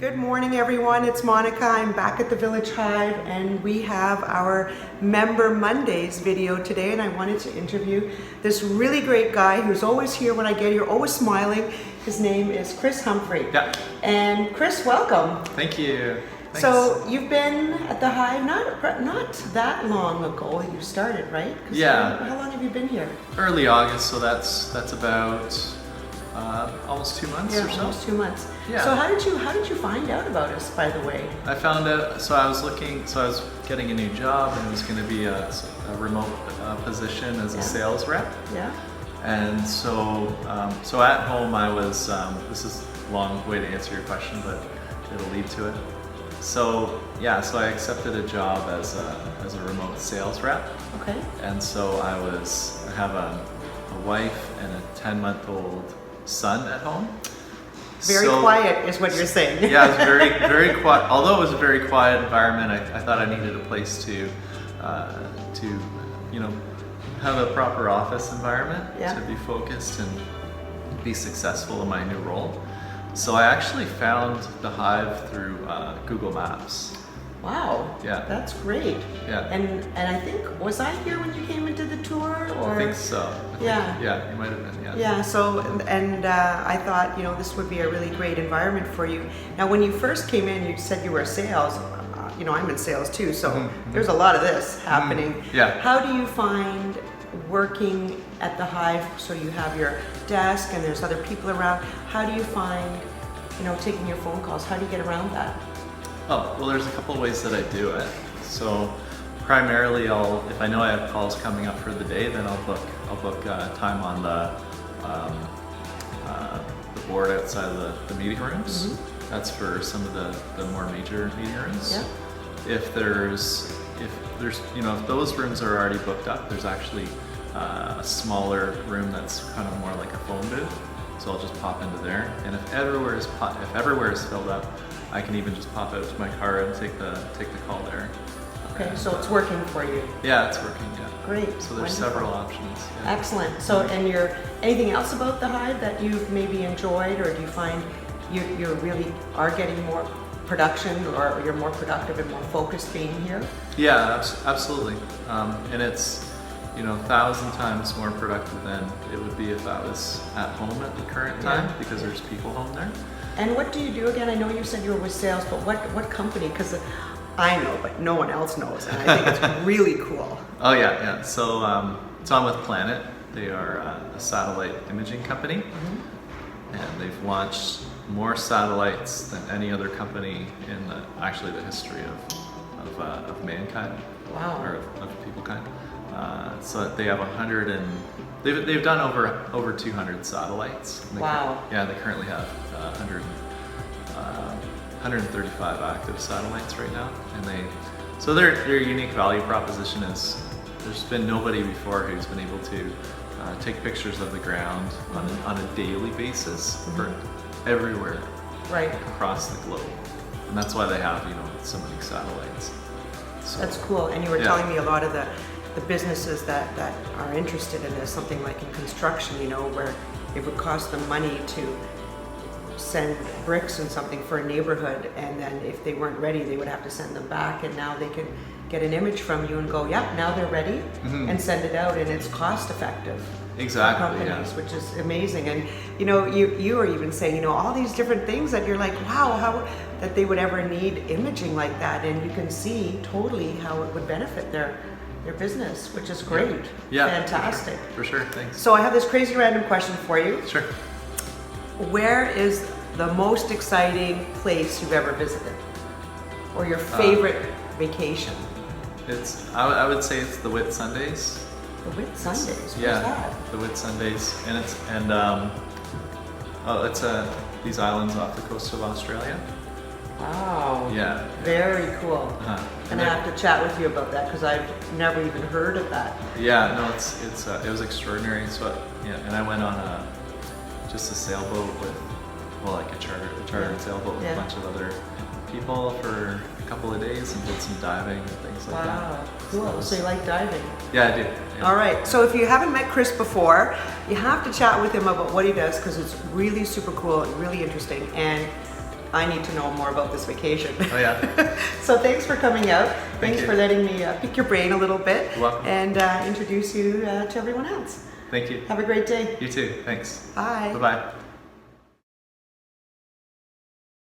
Good morning, everyone. It's Monica. I'm back at the Village Hive, and we have our Member Mondays video today, and I wanted to interview this really great guy who's always here when I get here, always smiling. His name is Chris Humphrey. Yeah. And Chris, welcome. Thank you. Thanks. So you've been at the Hive not that long ago you started, right? Yeah. How long have you been here? Early August, so that's about almost 2 months or so. Almost 2 months. Yeah. So how did you find out about us, by the way? I found out. So I was getting a new job, and it was going to be a remote position as a sales rep. Yeah. And so at home I was. This is a long way to answer your question, but it'll lead to it. So I accepted a job as a remote sales rep. Okay. And so I have a wife and a 10-month-old son at home. Very quiet is what you're saying. Yeah, it was very quiet. Although it was a very quiet environment, I thought I needed a place to have a proper office environment to be focused and be successful in my new role. So I actually found the Hive through Google Maps. Wow. Yeah. That's great. Yeah. And I think, was I here when you came into the tour? Or? I think so. Yeah, you might have been, yeah. Yeah, so, and I thought, this would be a really great environment for you. Now, when you first came in, you said you were sales. I'm in sales too, so there's a lot of this happening. Yeah. How do you find working at the Hive, so you have your desk and there's other people around? How do you find, taking your phone calls? How do you get around that? Oh, well, there's a couple of ways that I do it. So primarily if I know I have calls coming up for the day, then I'll book time on the board outside of the meeting rooms. Mm-hmm. That's for some of the more major meeting rooms. Yeah. If those rooms are already booked up, there's actually a smaller room that's kind of more like a phone booth. So I'll just pop into there, and if everywhere is filled up, I can even just pop out to my car and take the call there. Okay, so it's working for you. Yeah, it's working. Yeah. Great. So there's several options. Yeah. Excellent. So, and anything else about the Hive that you've maybe enjoyed, or do you find you really are getting more production, or you're more productive and more focused being here? Yeah, absolutely. And it's 1,000 times more productive than it would be if I was at home at the current time, because there's people home there. And what do you do again? I know you said you were with sales, but what company? Because I know, but no one else knows, and I think it's really cool. Oh yeah. So I'm with Planet. They are a satellite imaging company, and they've launched more satellites than any other company in the history of mankind. Wow. Or of peoplekind. So they have they've done over 200 satellites. Wow. They currently have 135 active satellites right now, and so their unique value proposition is there's been nobody before who's been able to take pictures of the ground on a daily basis for everywhere across the globe, and that's why they have so many satellites. So, that's cool. And you were telling me a lot of the businesses that are interested in this, something like in construction, where it would cost them money to send bricks and something for a neighborhood, and then if they weren't ready, they would have to send them back, and now they can get an image from you and go, now they're ready, and send it out, and it's cost effective. Exactly. For companies, which is amazing. And you were even saying, all these different things that you're like, wow, how that they would ever need imaging like that, and you can see totally how it would benefit their business, which is great. Yeah. Fantastic. For sure. Thanks. So I have this crazy random question for you. Sure. Where is the most exciting place you've ever visited, or your favorite vacation? I would say it's the Whit Sundays. The Whit Sundays. Where's that? The Whit Sundays, and it's these islands off the coast of Australia. Wow. Yeah. Very cool. And I have to chat with you about that, because I've never even heard of that. Yeah. No, it was extraordinary. So and I went on just a sailboat with a chartered sailboat with a bunch of other people for a couple of days, and did some diving and things like that. Wow, cool. So you like diving? Yeah, I do. Yeah. All right. So if you haven't met Chris before, you have to chat with him about what he does, because it's really super cool and really interesting. And I need to know more about this vacation. Oh yeah. So thanks for coming out. Thanks you. for letting me pick your brain a little bit. You're welcome. And introduce you to everyone else. Thank you. Have a great day. You too. Thanks. Bye. Bye-bye.